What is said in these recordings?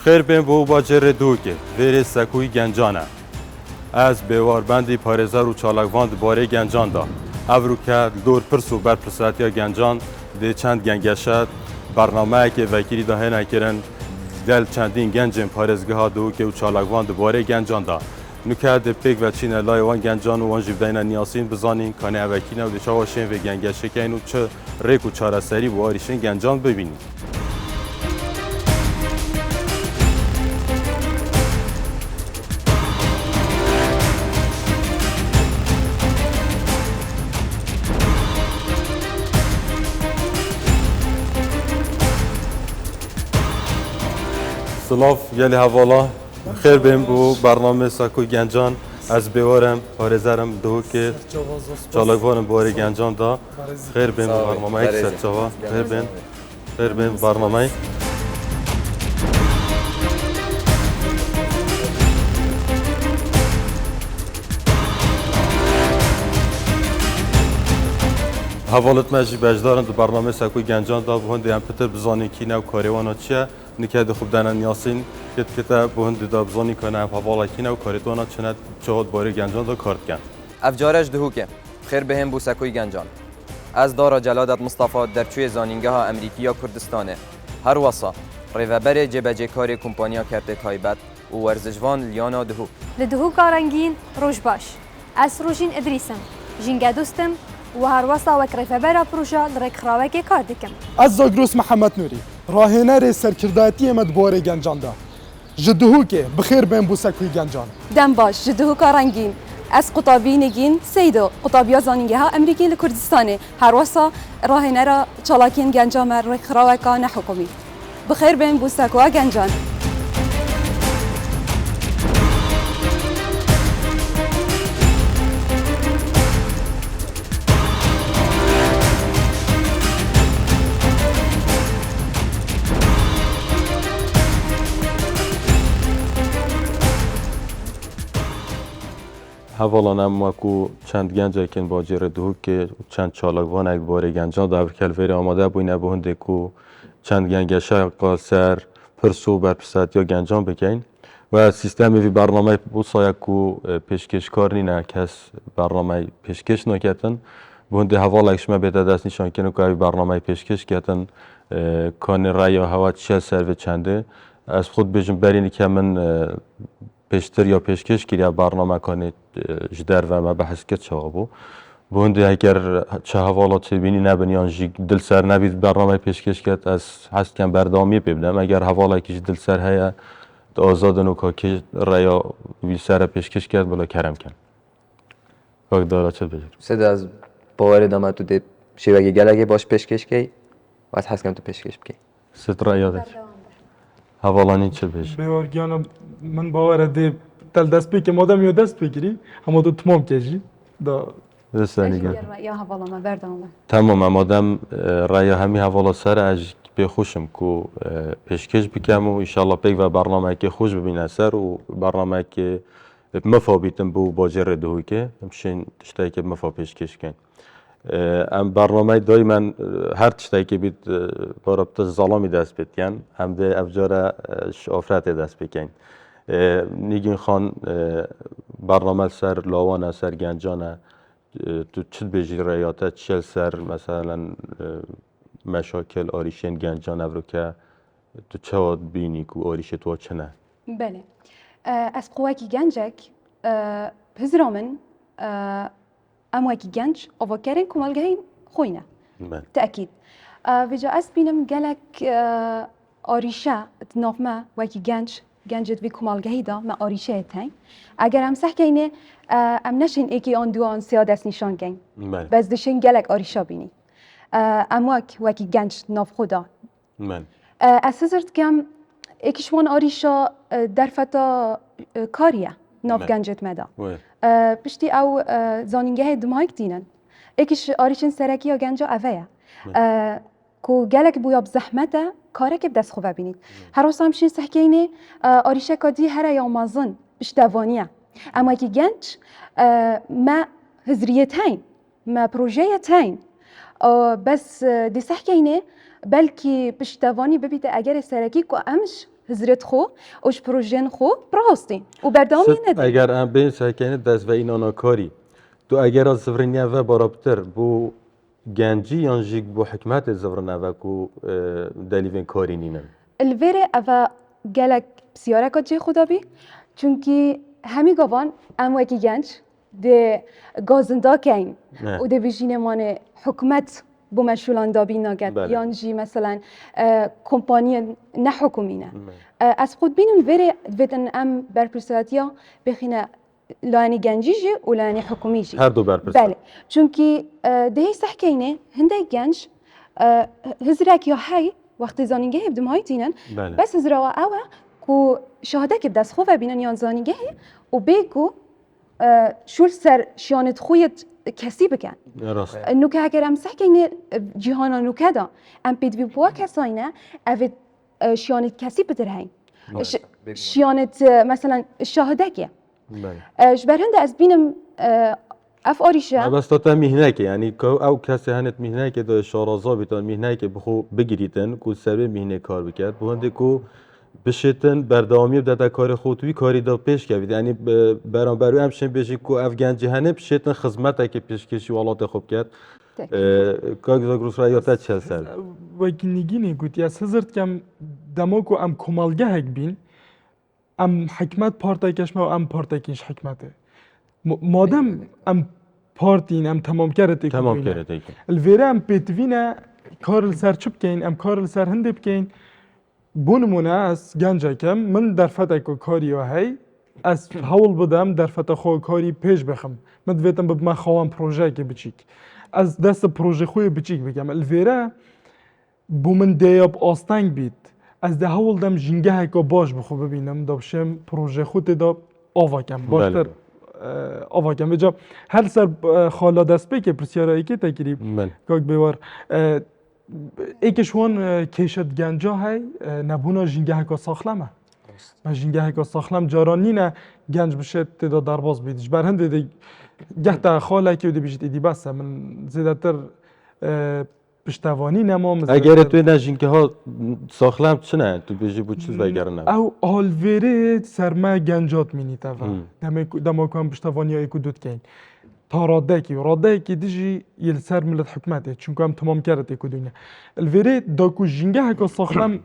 خیر بین بو باجر دوکه ویر سکوی گنجانه از بیوار بندی پارێزار و چالاکوان دبارەی گەنجان دا ئەڤروکە دۆر پرس و بەرپرساتیە گەنجان دێ چەند گەنگەشەت بەرنامەیەکێ ڤەکیری دا هێنەکردن گەل چەندین گەنجên پارێزگەها دووکێ و چالاکوان دبارەی گەنجان دا نوکە دێ پێک ڤەچینە لای وان گەنجان و وان jî بدەینە نیاسین بزانین کانێ ئەڤەکینە و دێ چاوا شێن vê gengêşekên û çi rêk û çareserî bi warîşên gencan bibînin. سلاف گلی حوالا خیر بیم بو برنامه سکوی گنجان از بیوارم پارێزەرم دوکێ چالاکوانم بواری گنجان دا خیر بیم برنامه یک سرچاوا خیر بیم برنامه حوالت مجی بجدارن دو برنامه سکوی گنجان دا بو هندی هم پتر بزانین کی نو کاریوانا چیه نکه خوب دانن یاسین که بو هندی دا بزانی کنه هم حوالا کی نو کاریتوانا چنه چهاد باری گنجان دا کارت کن افجارش دهوکه خیر بهم بو سکوی گنجان از دارا جلادت مصطفی در چوی زانینگاه امریکیا کردستانه هر وصا ریوبر جبجه کاری کمپانیا کرده تایبت و ورزشوان لیانا دهوک لدهوک کارنگین روش باش از روشین ادریسم جینگه دوستم و هر وصا وک ریوبر پروژه لرک خراوک کار دکم از زاگروس محمد نوری راهنر سرکرداتی مدبور گنجان دا جدهوکه بخیر بین بو سکوی گنجان دم باش جدهوک کارنگین از قطابی نگین سیدو قطابی زانینگه ها امریکی لکردستانه هر وصا راهنر چالاکین گنجان رک خراوک نه حکومی بخیر بین بو سکوی گنجان حوالا نماکو چند گنجه کن باجر دوک که چند چالاکوان اک باری گنجان دا افکل ویری آماده بوینه به هنده کو چند گنگشه قاسر پرسو برپسات یا گنجان بکن و سیستمی وی برنامه بوسا یکو پیشکش نینه کس برنامه پیشکش نکتن به هنده حوالا اکشمه بیده دست نشان کنه که برنامه پیشکش کتن کان رای و هوا چه سر و چنده از خود بجم برینی که من پیشتر یا پیشکش کردی برنامه کنید جدر و ما بحث کرد شوابو بوندی اگر چه حوالات بینی نبینیان جی دل سر نبید برنامه پیشکش کرد از هست کن بردامی ببینم اگر حوالا کیش دل سر هیا آزادن و که ریا وی سر پیشکش کرد بلا کرم کن وقت دارا چه بجر سد از باور دامه تو دی شیوه گلگه باش پیشکش کی و از هست کن تو پیشکش بکی ست ریا دک حوالانی چه بجر بیارگیانا من باور دی تل دست بی که مادم یا دست بگیری اما تو تمام کشی دا رسانیگه یا حوالا ما بردامه تمام مادم رای همی حوالا سر اج بخوشم کو پیشکش بکم و انشالله پیک و برنامه که خوش ببینه سر و برنامه که مفا بیتم بو باجر دهوی که همشین تشتایی که مفا پیشکش کن ام برنامه دایما هر تشتایی که بیت باربط ظلامی دست بیتین هم ده افجار شافرت دست بکن نیگین خان برنامه سر لاوان سر گنجانه تو چه بجی ریاته چه سر مثلا مشاکل آریشین گنجان افرو که تو چه بینی که آریش تو چه نه؟ بله از قواکی گنجک پزرامن امواکی گنج آواکرین کمالگهین خوینه تأکید وجا از بینم گلک آریشه تنافمه وکی گنجت وی کمالگهی دا ما آریشه تاین اگر هم صح کنه ام نشین ایکی آن دوان سیادت نشان گین بس دشین گلک آریشا بینی امواک وکی گنج ناف خدا اساسرت کم ایکیشوان آریشا در فتا کاریه ناف گنجت مدا پشتی او زانینگه دمایک دینن ایکیش آریشن سرکی یا گنجا اوه کو گلک بویا بزحمته کاره که بدست خوبه بینید هر وقت همشین سحکینه آریشه کادی هر یا مازن بشتوانیه اما که گنج ما هزریتین ما پروژه‌تین بس دی سحکینه بلکی پشتوانی ببیده اگر سرکی کو امش هزرت خو اوش پروژن خو براستی و بردامی ست نده اگر ام بین سکنه دست و این آناکاری تو اگر از زفرینی و برابتر بو گنجی یا جیگ بو حکمت زفرنه و کو دلیوین کاری نینن الویره اوه گلک بسیاره که جه خدا بی چونکی همی گوان ام وکی گنج ده گازنده کن نه. و ده بیشین مانه حکمت بو مشولان دابی ناگد بله. یانجی مثلا کمپانی نه حکومینه از خود بینم ویره دویتن ام برپرساتیا بخینه لانی گنجی جی و لانی حکومی جی هر دو برپرسات. بله چونکی دهی صحکینه هنده گنج هزرک یا هی وقتی زانینگه هبدم های تینن بله. بس هزروا اوه کو شهاده که بدست خوفه بینن یان زانینگه و بگو شول سر شیانت خویت کسی بکن راست نوکه اگر ام صحکینه جهانا نوکه دا ام پیدوی بوا کساینه اوه شیانت کسی بدر هین شیانت مثلا شهاده که بله جبر هنده از بینم اف آریشه بس تا مهنه که یعنی که او کسی هنت مهنه که دو شارازا بیتان مهنه که بخو بگیریتن کو سبب مهنه کار بکرد بو هنده کو بشتن بردامی بدت کار خودوی کاری دا پیش کردید یعنی برانبروی همشن بیشی کو افغان جهنه بشتن خدمت که پیش کشی والات خوب کرد که گروس را یادت چه سر وکی نگینی گوتی از هزرد کم دماغو ام کمالگه هک بین ام حکمت پارتای کشمه و ام پارتای کش حکمته مادم ام پارتین ام تمام کرده تمام کرده الویره ام پیتوینه کار سر چوب کین ام کار سر هنده بکین بونمونه از گنجه کم من در فتح که کاری و هی از حول بدم در فتح خواه کاری پیش بخم من دویتم بب من خواهم پروژه که بچیک از دست پروژه خوی بچیک بگم الویره بو من دیاب آستنگ بید از ده حول دم جنگه که باش بخو ببینم دابشم پروژه خود داب آوا کم باشتر آوا کم بجا هر سر خالا دست بی که پرسیاره که تکریب که بیوار ایکشون کشت گنجا های نبونا جنگه که ساخلمه من جنگه که ساخلم جارانی نه گنج بشه تدا درباز بیدش بر هنده دی گه تا خاله که دی بیشت ایدی بسه من زیده تر پشتوانی نمام اگر توی نجینگه ها ساخلم چه نه تو بیشی بود چیز بگره نه او آلویره سرمه گنجات مینید اوه دما کنم پشتوانی ها ایکو دود کن تا راده کی دیجی یل سر ملت حکمته چون هم تمام کرده ایکو دنیا الویره داکو جنگه هکا ساخلم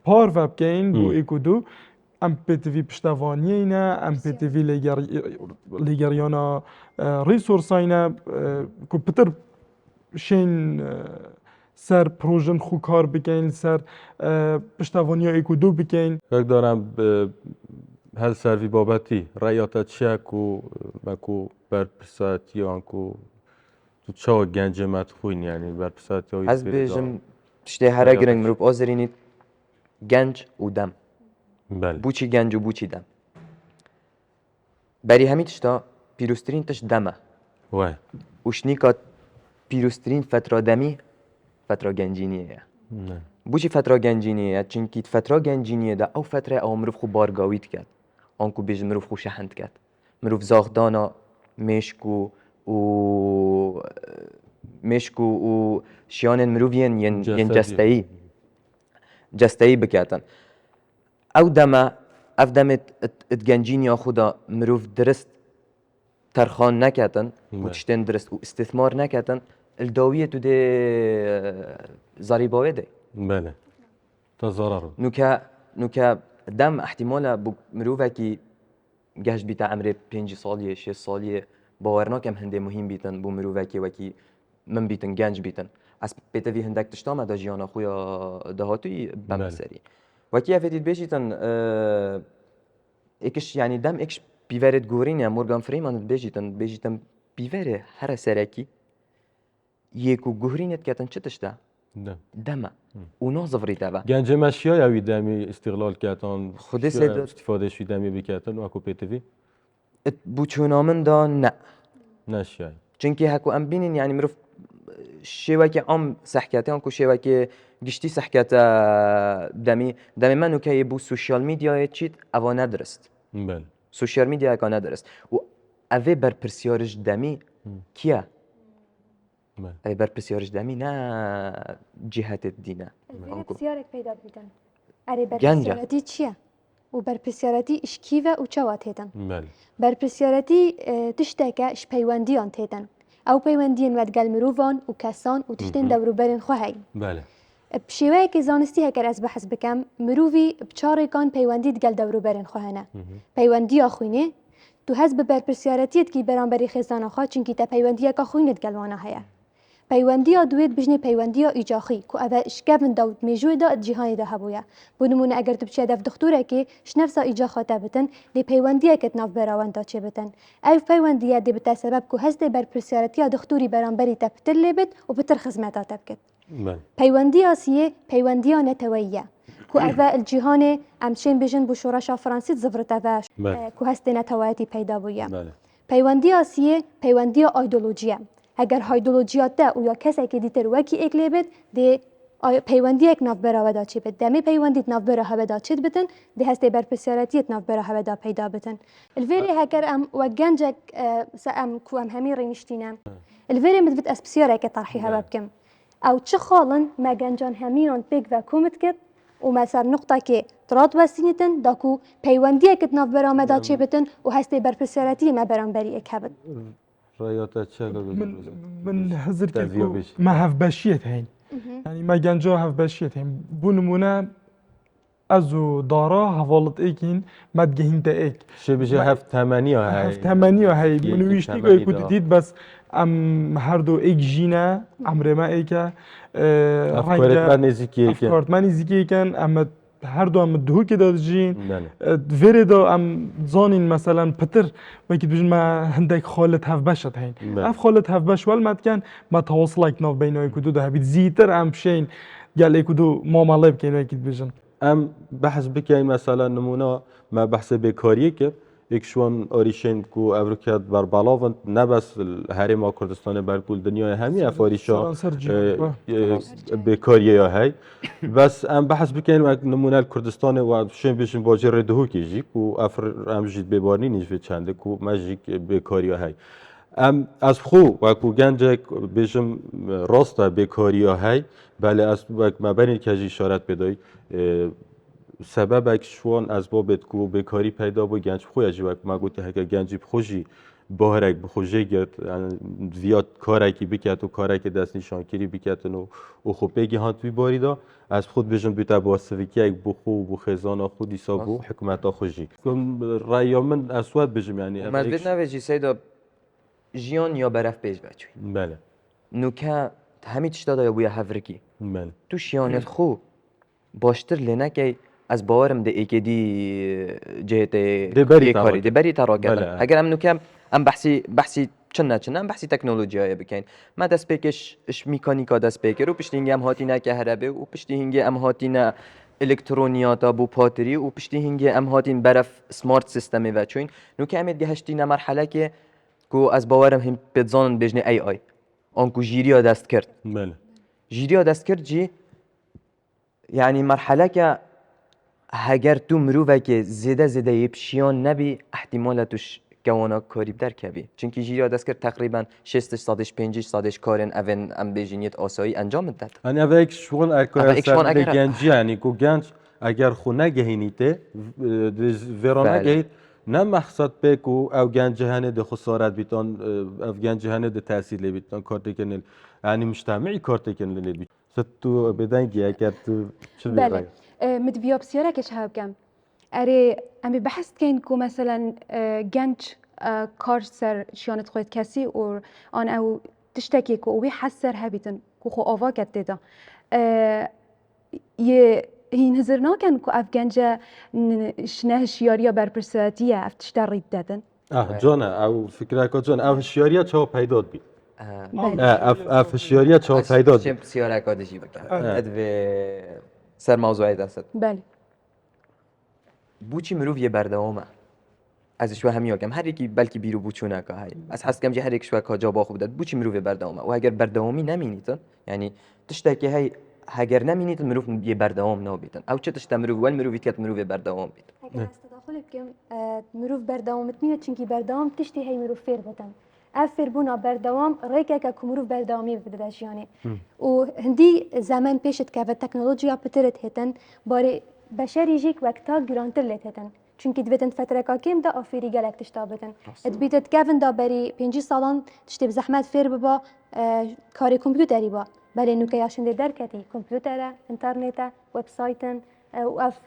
پار وب کن بو ایکو دو ام پیتوی پشتوانی اینا ام پیتوی لیگریانا ریسورس اینا کو پتر شین سر پروژن خو کار بکن سر پشتوانی ایکو دو بکن یک دارم هل سروی بابتی رایات چه کو برپرساتی آنکو تو چه گنج مدخوین یعنی برپرساتی از بیشم تشته هر گرنگ مروب آزرینید گنج و دم بله بوچی گنج و بوچی دم بری همی تشتا پیروسترین تش دمه وای وشنیکات پیروسترین فترة دمی فترة گنجینیه نه بوچی فترة گنجینیه چونکی فترة گنجینیه ده او فتره او مروف خو بارگاویت کرد آنکو بیش مروف خو شهند کرد مروف زاغدانا مشکو و شیان مروفین ین جستایی بکاتن او دمه اف دمت اتگنجینی خدا مروف درست ترخان نکاتن و تشتن درست و استثمار نکاتن الداویه تو ده ضریباوه ده بله تا ضرر نوکا دم احتمالا بو مروفه کی گهش بیتا عمره 5 سالیه 6 سالیه باورناکم هنده مهم بیتن بو مروفه کی وکی من بیتن گنج بیتن از پیتوی هندک تشتام دا جیانا خویا دهاتوی بمسری وکی افتید بیشیتن اکش یعنی دم اکش بیورد گورینه مورگان فریمان بیشیتن بیوره هر سرکی یکو گورینت کتن چه تشته دمه اونا زفری تابع گنج مشیا یا دمی استقلال کردن خود سید استفاده شوی دمی بکردن و اکو پیتوی بوچونامن دا نه نشیای چونکی هکو ام بینین یعنی مروف شیوه که ام سحکته آنکو شیوه که گشتی سحکته دمی منو که بو سوشیال میدیا چیت اوا ندرست بله سوشیال میدیا که ندرست و اوه بر پرسیارش دمی کیه ای بر پرسیارش دمی نه جهت دینه پرسیارک پیدا بیدن اری گنجه. برپرسیارەتی چییە؟ و برپرسیارەتی ئشکیڤە و چاوا تێدن. بله برپرسیارەتی تشتێکە ئش پەیوەندیان تێدن. ئەو پەیوەندیان وەدگەل مرۆڤان و کەسان و تشتێن دەوروبەرن خۆ هەین. بله بشێوەیەکی زانستی هەگەر ئەس بەحەس بکەم مرۆڤی بچارێکان پەیوەندی دگەل دەوروبەرن خۆ هەنە. پەیوەندیە خوێنێ تو هەز بە بەرپرسیارەتیەتکی بەرامبەری خێزانەخوا چونکی تە پەیوەندیەکە خوێنت گەلوانە هەیە. پەیوەندیە دوێت بژنێ پەیوەندیە ئیجاخی کو ئەvە شکەڤن دا و مێژوێدا جیهانیدا هەبووە. بۆ نمونە ئەگەر تو بچێ دەف دختورێکی شنەفسا ئیجاخاتە بتن لێ پەیوەندیەکت ناو بەراوەندا چێ بتن. ئەو پەیوەندیە دێ بتە سەبەب کو هەستێ بەرپرسیارەتیە دختوری بەرامبەری تە پتر لێ بێت و پتر خزمەتا تە بکەت. بله پەیوەندیە سیێ پەیوەندیە نەتەوەیە. کو ئەvە الجیهانێ ئەم چێن بژن بۆ شۆڕەشا فەرانسیت زڤرتەڤە کو هەستێ نەتەوایەتی پەیدا بووە. بله پەیوەندیە سیێ پەیوەندیە ئایدۆلۆژیە. ئەگەر هایدۆلۆژیاتە و یا کەسێکی دیتر وەکی ئێک لێ بێت دێ پەیوەندیەک ناوبەرەوەدا چێ بێت دەمێ پەیوەندیت ناوبەرە هەبەدا چێت بتن دێ هەستێ بەرپرسیارەتیت ناوبەرە هەبەدا پەیدا بتن. الڤێرێ هەگەر ئەم وە گەنجێک ئەم کو ئەم هەمی ڕێنیشتینە. الڤێرێ مدبت ئەس پرسیارێکی تەرحی هەبە بکەم. ئەو چ خاڵن مە گەنجان هەمیان پێک ڤە کومت کرد و مەسەر نقطەکێ تڕات وەستینتن داکو پەیوەندیەکت ناوبەرامەدا چێ بتن و هەستێ بەرپرسیارەتی مە بەرامبەری ئێک هەبن. رایات چه من حزر تەزیۆ کرد بیش. ما هەفبەشیت هەین ینی ما گەنجۆ هەفبەشیت هەین بوو نمونە ئەز و دارا هەواڵت ئێکین مەدگەهینتە ئێک شو بيجي هفت ثمانية هاي تەمەنیە هەی يكي منویشتی تەمەنی گوی دا. دیت بەس ئەم هەردوو ئێک ژینە ئەمرێمە ئێکە أفكارك نزيكي كي ئەفکارتمانی زیکەکەن ئەمە هەردوو ئەمە دووکێدا دژین بله vêrêda em zanîn meselan pitir wekî dijin me hindek xalit hevbeşet heyn. Bele. Ev xalit hevbeş welmetken me tewassilek nav beyna ku du de hebît zîtir em şeyin gelê ku du mamalê bikên wekî dijin. ام بحث بكاين مثلا نمونه ما بحث بكاريه كر یک شوان آریشین کو افریقیا بر بالاون نه بس هرم کردستان بلکل دنیای همه افاریشا سرانسر جیان. بکاریه هایی بس ام بحث بکنیم نمونه کردستان و شین بشین باجر دهو کیجی کو ام جید ببارنی نیجوی چنده کو مجیک بکاریه هایی ام از خو و کو گنجک بشم راست بکاریه هایی بله از ما بین کجی اشارت بدای سبب شوان از بابت کو بکاری پیدا بو گنج خوی اجوک ما گوتی هک گنجی خوشی باهرک بخوجه گرد زیاد کاری کی بکات و کاری که دست نشان کری بکات و خو بگی هات بی باریدا از خود بجن بیت با سویکی یک بخو و خزان خودی سابو حکومت خوشی کم رای من اسود بجم یعنی مزبط نویجی سیدا جیان یا برف بیج بچوی بله نوکه همین تشتا دا بویا هفرکی بله تو شیانت خو باشتر لینه که از باورم ده ایکی دی جهت دبری کاری دبری ترا بله. کردن اگر ام نوکم ام بحثی چنه ام بحثی تکنولوژی های بکن ما دست پیکش اش میکانیکا دست پیکر و پشتی هنگی ام هاتی نه کهربه و پشتی هنگی ام هاتی نه الکترونیاتا بو پاتری و پشتی هنگی ام هاتین برف سمارت سیستمی و چون نوکه امید گهشتی نه مرحله که کو از باورم هم بدزانن بجنه ای آنکو جیریا دست کرد بله جیریا دست کرد جی یعنی مرحله که هگر تو مروفه که زیده یبشیان نبی احتمالاتش گوانا کاری بدر کبی چونکه جیریا دست کرد تقریبا 6-5 کارن اون ام بیجینیت آسایی انجام داد یعنی اوه یک شوان اوه یک شوان ارکای اگر- گنجی یعنی کو گنج اگر خو نگهینیته ورانه بله. گهید نه مقصد بکو او گنج هنه ده خسارت بیتان او گنج هنه ده تحصیل بیتان کارت کنل یعنی مجتمعی کارت کنل بیت ستو بدنگی اگر تو چه بله مد بیوپسیارەکەش هەو بکەم ئەرێ ئەمێ بەحەست کەین کو مەسەلەن گەنج کار سەر شیانت خۆیت کەسی و ئان ئەو تشتێکێک و ئەوێ حەز سەر هەبیتن کو خۆ ئاواکەت تێدا هین هزر ناکەن کو ئەف گەنجە شنە هشیاریە بەرپرسەتیە ئەف تشتە ڕیت دەدن جانه او فکر که جان او هشیاریه چه پیداد بی اف هشیاریه چه پیداد بی چه سیاره کادشی بکن ادو سر موضوعی دست بله بوچی مروف یه بردوامه از شو همی یکم هر یکی بلکی بیرو بوچونه که های از حس کم جه هر یک شو که جا باخو بدد بوچی مروف بردوامه و اگر بردوامی نمینیتن یعنی تشتا که های هگر نمینیتن مروف یه بردوام نابیتن او چه تشتا مروف ول مروفی که مروف بردوام بیت ئەگەر ئەستەداخل بکەم مرۆڤ بەردەوامت نییە چونکی بەردەوام تشتی هەی مرۆڤ فێر بەتەن ئەف فێربوونا بەردەوام ڕێکێکە کو مرۆڤ بەردەوامی بدە ژیانێ و هەندی زەمان پێشت کە بە تەکنۆلۆژیا پترت هێتن بارێ بشری جیک وقتا گرانتر لیتن چونکی دویتن فتره کاکیم دا آفری گلک تشتابتن ادبیتت کفن دا بری 5 سالان تشتی بزحمت فیر ببا کاری کامپیوتری با بله نوکه یاشنده درکتی کامپیوتره اینترنته وبسایتن و اف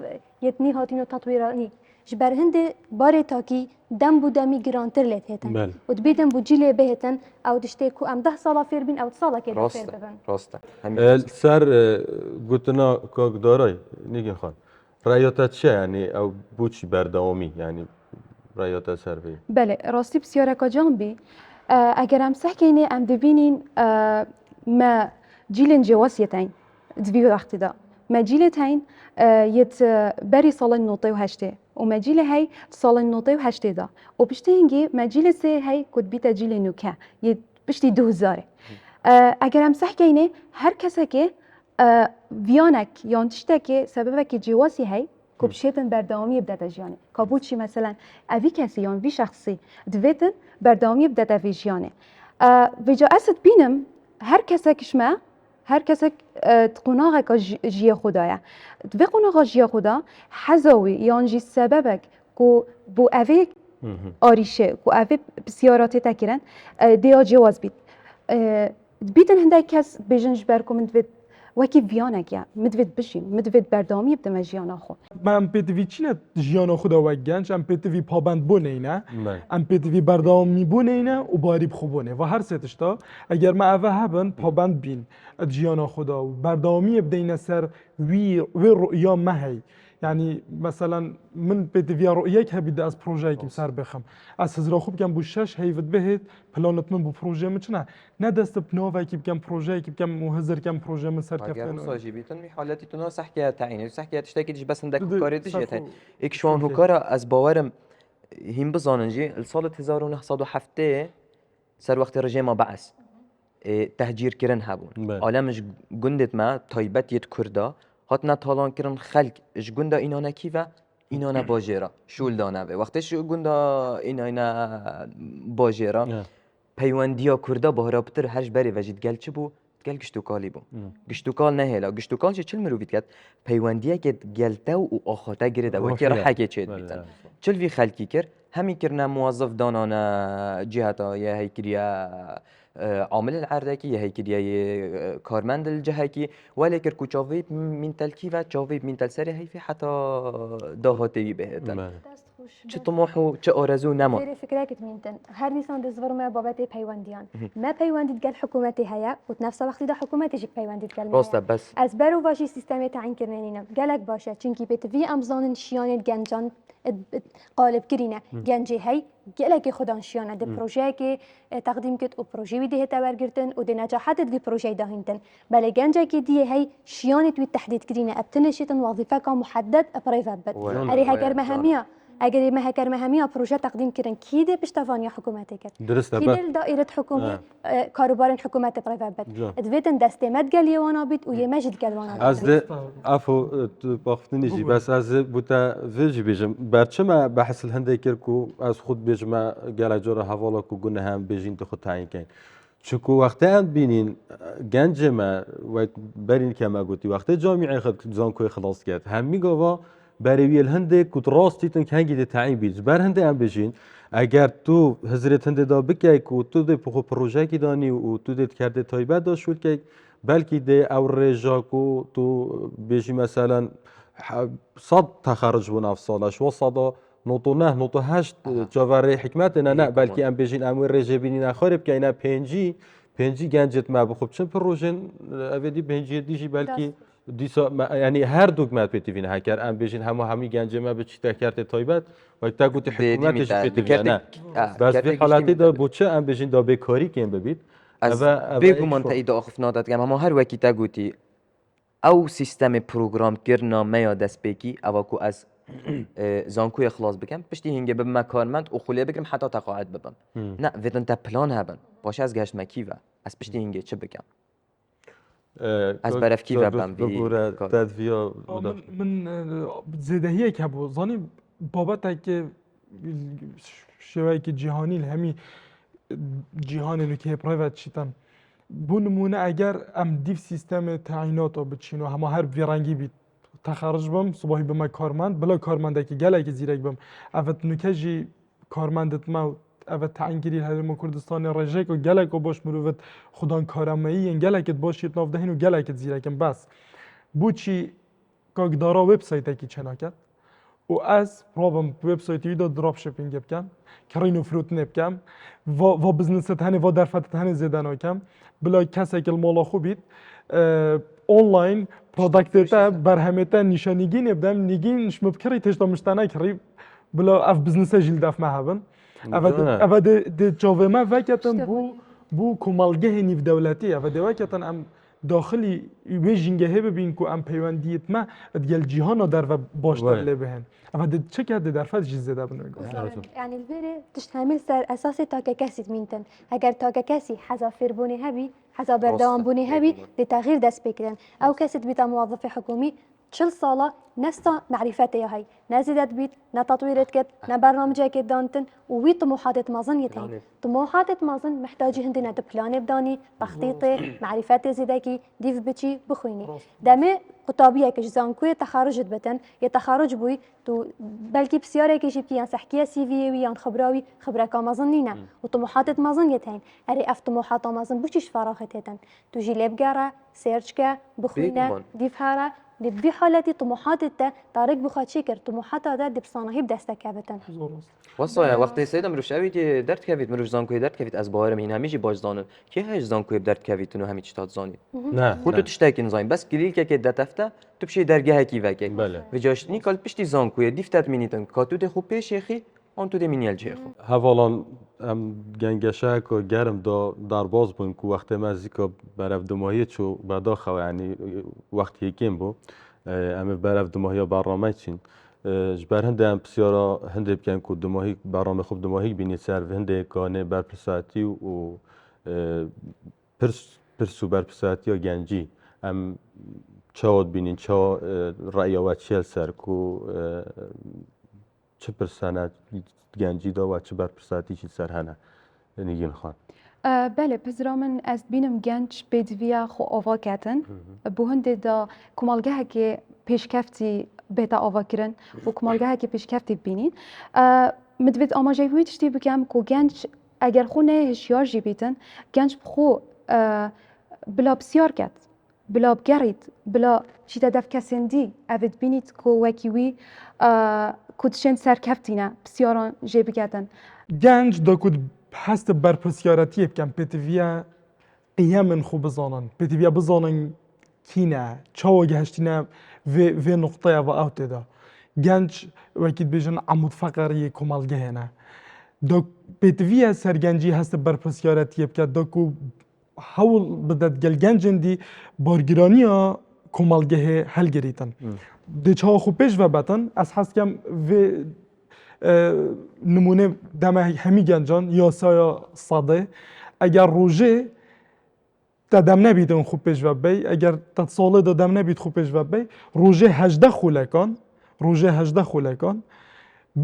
یتنی هاتینو تطویرانی جبر هندي باري تاكي دم بودامي جرانتر لتهتن بله. وتبيتن بوجيلي بهتن او تشتكو ام 10 صاله فير بين او صاله كده فير راسته ببن راسته همین سر گوتنا کاک دارای نیگین خان رایات چه یعنی او بوچی بردامی یعنی رایات سر بی بله راستی بسیار جانبی اگر هم سحکینه ام دبینین ما جیل جواسیتین دوی وقتی دا ما جیل تین یت بری سال نوته و هشته و ما جیل هی سال نوته و هشته دا و پشتی هنگی ما جیل سه هی کد بیت جیل نوکه یت پشتی 2000 اگر هم سحکینه هر کسی که ویانک یا تشته که سببه که جواسی هی کبشتن بردامی بدأ جیانه کابوچی مثلا اوی کسی یا وی شخصی دویتن بردامی بدأ ویجیانه ویجا اسد بینم هر کسی کشمه هر کسی تقناغ که جی خدایه دوی قناغ جی خدا حزوی یا جی سببک کو بو اوی آریشه کو اوی بسیاراتی تکرن دیا جواز بید بیتن هنده کس بیجنج برکم دوید وکی ویانک یا مدوید بشین مدوید بردامی بدم جیانا خو ما ام پێتوی چینە ژیانە خودەوە گەنج ئەم پێتوی پابند بۆنینە بله. ئەم پێتوی بەرداوامی بۆنینە و باری بخۆبوونێ و هەر سێتشتا ئەگەر ما ئەvە هەبن پابند بین ژیانە خوددا و بەرداوامیە بدەینە سەر وی ڕؤیا مەهەی يعني مثلا من پێتوی ڕؤیەک هەبی ئەس پرۆژەیەکی سەر بخەم ئەس هزرا خوب بکەم بۆ 6 هەیڤت بهێت پلانت من بۆ پرۆژێ من چنە نەدەستە پنۆڤێکی بکەم پرۆژەیەکی بکەم و هزرکەم پرۆژە من اگر سەرکەفتن ساجی بیتن می حالتی تو ناس حكي تعيني حكي تشتكي ديش بس عندك كاري ديش يتهين ايك شوان هوكارا از باورم هم بزاننجي الصالة 1907 سر وقت رجيما بعث تهجير كرن هبون بله. عالمش جندت ما تايبت يت كردا هاتنا طالان كرن خلق اش جندا اینانا کیوه اینانا باجرا شول دانه به وقتش جندا اینانا باجرا پیوندیا کردا بهرا بتر هرج بری وجد گل چه بو گل گشتوکالی بو گشتوکال نه هلا گشتوکال چه مروید کرد پیوندیا که گلته و آخاته گرده و که راحه چید بیتن چل وی خلقی کر همی کرنا موظف دانانا جهتا یا هیکریا عامل العردكي هي كدي كارمند الجهكي ولكن كوچاوي من تلكي و چاوي من تلسري هي في حتى داهاتي بهتن چه طموح چه آرزو نما غير فكرك مينتن هر نيسان دزور ما بابتي بيوانديان ما بيوانديت قال حكومتي هيا وتنفس وقت ده حكومتي جيك بيوانديت قال راسته بس از برو واشي سيستمي تعين كرنينا قالك باشا چونكي بيت في امزان شيان گنجان قالب كرينا گنجي هي قالك خدان شيان ده بروجي كي تقديم كت او بروجي بده تبرگرتن و ده نجاحات دي بروجي دهينتن بل گنجي كي دي هي شيان توي تحديد كرينا ابتنشتن وظيفه كان محدد بريفت بد اري هاجر مهميه اگر ما هکر مهمی پروژه تقدیم کردن کی ده پشتوانی حکومتی کرد درسته کی دل دایره حکومت کاروبار حکومت پرایوت بد ادویتن دستمت گلی وانا بیت و یه مجد گل وانا از ده عفو باختنی جی بس از بوتا ویجی بیجم برچه ما بحث الهنده کرکو از خود بیجم گل جور حوالا کو گونه هم بیجین تو خود تعیین کن چکو وقتی هم بینین گنج ما و برین که ما گوتی وقتی جامعه خود زانکوی خلاص کرد هم میگه برای الهنده کت راستی تن کنگی ده تعیین بیج بر هنده هم بجین اگر تو حضرت هنده دا بکی که تو ده پروژه کی دانی و تو ده کرده تایبت داشت که بلکه ده او رجا کو تو بجی مثلا 100 تخرج بون اف سالش و 100 نوتو 9 نوتو 8 جاوره حکمت نه بلکه ام بجین ام رجا بینین اخرب که اینا پنجی گنجت ما بخوب چه پروژه اویدی پنجی دیجی بلکه دیسا یعنی هر دوگمت پتیوین هکر ام بجین همی گنجه ما به چی تکرت تایبت و تا گوتی حکومتش پتیوین نه بس به حالتی دا بوچه ام بجین دا بکاری کن ببید از بگو منطقی دا آخف نادت گم اما هر وکی تا گوتی او سیستم پروگرام کرنا میا دست بکی او کو از زانکوی اخلاص بکم پشتی هنگه به مکارمند او خوله بگرم حتی تقاعد ببم نه ویدن تا پلان هبن باشه از گشت مکیوه از پشتی هنگه چه بکم از برف کی وبم بی تدویا من زدهیه که بو زانی بابت که شوی که جهانی همی جهانی رو که پرایوت چیتن بو نمونه اگر ام دیف سیستم تعیینات رو بچین و همه هر ویرانگی بید تخرج بم صبحی بم کارمند بلا کارمندکی گلک زیرک بم اوت نکجی کارمندت ما اوت تعینگیری هرم کردستان رژک و گلک و باش مروت خدان کارمایی گلکت باشید ناف دهین و گلکت زیرکم بس بوچی کاغدارا وبسایت کی چناکت و از رابم وبسایتی دا دراپ شپینگ بکم کرینو فروت نبکم و بزنست هنی و درفت هنی زدن آکم بلا کسی که المالا خوبید آنلاین پروداکت تا برهمتا نشانیگی نبدم نگینش مبکری تشتا مشتانه کری بلا اف بزنس جلد اف مهبن اول د جاوه ما وکتن بو کمالگه نیف دولتی اول وکتن ام داخلی ویژینگه ببین که ام پیوندیت ما ادگل جهان در و باشتر لبهن اول چه کرده در فاز جزء ده بنوی يعني الفيري تشتمل سر أساس تاكا كاسي مينتن أجر تاكا كاسي حذافير بوني هبي حذافير دوام بوني هبي لتغيير دست بكرن أو كاسي بيتا موظف حكومي تشل صالة نفس معرفاتي هاي نازدت بيت نتطويرت كت نبرنامجك دانتن ووي طموحات مازن يتهين طموحات مازن محتاجي هندنا تبلان بداني تخطيطي معرفات زيدكي ديف بتشي بخويني دمي قطابية كجزانكوية تخارجت بتن يتخارج بوي تو بلكي بسيارة كيجي بيان سحكية سي في ويان خبراوي خبرة كامازن نينا وطموحات مازن يتهين أري أف طموحات مازن بوشيش فراغت هتن توجي لبقارة سيرشكا بخوينة ديف هارا دبي حالتي طموحات التا طارق بخواد شكر طموحات هذا دب صانهي بدستك كابتن وصايا وقتی سیدم روش اوی درد کوید مروش زانکوی درد کوید از باهرم این همیشه باش زانن که هیچ زانکوی درد کوید تو همیشه تاد زانید نه خودت تشتاکین زاین بس کلیل که دتفته تو بشی درگاه کی وکی بله و جاش نیکال پشتی زانکوی دیفتت مینیتن کاتو ده خوب پیش یخی آن تو ده مینیل چیخو هوالان ام گنگشک و گرم در باز بون که وقتی مزیکا برف دماهی چو بداخو یعنی وقتی یکیم بو ام برف دماهی برنامه چین جبر هنده ام بسیارا هنده بکن که دماهی برنامه خوب دماهی بینی سر و هنده کانه برپرساتی و پرسو برپرساتی یا گنجی ام چاود بینین چا رأیوات چیل سر که چه پرسانه گنجی دا و چه برپرساتی چیل سر هنه نگین خان بله پزرا من از بینم گنج بدویا خو آوا کتن بو هنده دا کمالگه که پیشکفتی بهتا آوا کرن و کمالگه که پیشکفتی بینین مدوید آماجه بوید شتی بکم که گنج اگر خونه هشیار جی بیتن گنج بخو بلا بسیار کت بلا بگرید بلا چی تدف کسندی اوید بینید که وکیوی کدشن سرکفتینه بسیاران جی بگتن گنج دا کد هست برپرسیارتی بکن پتویا قیام خوب بزانن پتویا بزانن کینه چاوگه هشتینه و نقطه و اوت دا گنج وکید بیشن عمود فقری کمالگه هنه دا پتویا سرگنجی هست برپرسیارتی بکن دا کو حول بدد گل گنجن دی بارگرانی ها کمالگه هل گریتن دی چا خوب پیش و بطن از هست کم و نمونه دم همی گنجان یا سایا صاده اگر روژه دادم نبید اون خوب پیش و بی اگر تتصاله دادم نبید خوب پیش و بی روژه 18 خولکان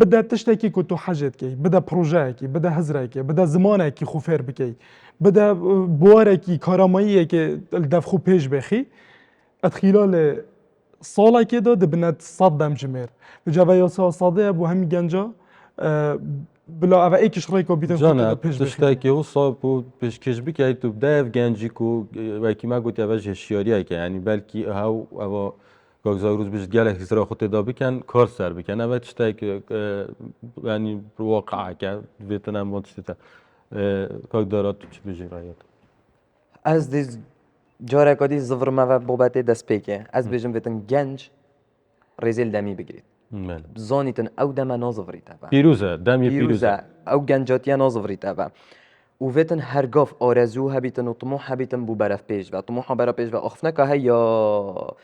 بده تشتکی که تو حاجت کی بده پروژه کی بده هزاره کی بده زمانه کی خوفر بکی بده بواره کی کارامایی که دف خوب پیش بخی اتخلال ساله که داد بنت صدم جمر جوای یا صاده ابو هم گنجا بلا اوه ایکش رایکو بیتن جانا تشتاکی او صاحب و پیشکش بکی تو بدایف گنجی کو وکی ما گوتی اوه هشیاریه که یعنی بلکی هاو اوه گاگزای روز بیشت گله هزار خود دا بکن کار سر بکن اوه تشتاکی یعنی واقعه که ویتن هم تشتا کاگ دارد تو چی بیشی رایت از دیز جاره کدی زفر ما بابت دست پیکه از بیشم ویتن گنج رزیل دمی بگیرید زانیتن او دم نازفریت ابا پیروزه دمی پیروزه او گنجاتیا نازفریت ابا و ویتن هرگاف آرزو هبیتن و طموح هبیتن بو برف پیش و طموح برف پیش و اخفنا که هیا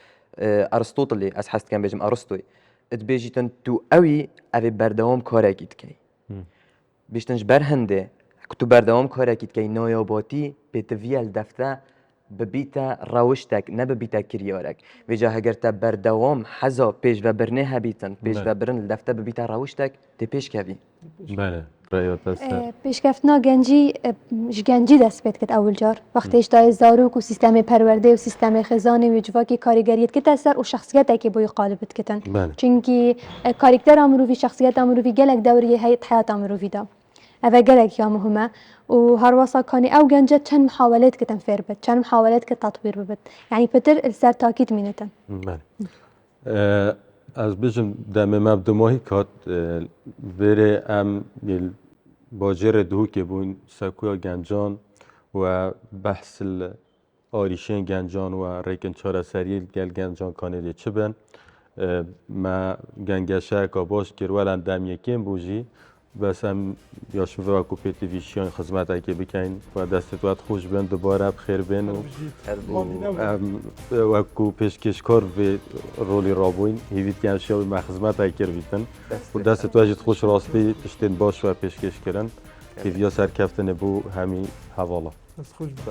ارسطوطلی از حست کن بیشم ارسطوی ات بیشتن تو اوی اوی بردوام کاره کیت کی بیشتنش برهنده که تو بردوام کاره کیت کی نایاباتی به تویل دفته ببیتا روشتک نه ببیتا کریارک و جا هگر تا بردوام حزا پیش و برنه هبیتن پیش و برن لفته ببیتا روشتک تی پیش کبی بله رایات است پیشکەفتنا گەنجی گەنجی دەست پێت کرد ئەول جار وەختێش دای زارۆک و سیستەمی پەروەردە و سیستەمی خێزانی و جوواکی کاریگەریت کە سەر و شخصیەتێکی بۆی قالبت کردن بله. چونکی کاریکتەرا مرۆڤی شخصیەتە مرۆڤی گەلێک دەوری هەیە حیاتا مرۆڤیدا ئەvە گەلێک یا مهمە و هەروەساکانی ئەو گەنجە چەند محاولێت کردن فێر بێت چەند محاولێت کە تطبیر ببێت یعنی پتر سەر تاکید مینێتن بله از بجم دم مبدوماهی کات وره ام باجر دهو که بون سکویا گنجان و بحث آریشین گنجان و ریکن چاره سریل گل گنجان کانیلی چه بن ما گنگشه که باش کروالن دم یکیم بوجی بس هم یاشم و کوپیتی ویشیان خدمت اگه بکن و دستت وقت خوش بین دوباره بخیر بین و کو پیشکش کار و رولی رابوین هیوید گنجشه و مخدمت اگه بیتن و دستت وقت خوش راستی تشتین باش و پیشکش کردن هیویا سرکفتن بو همی حوالا بس خوش بود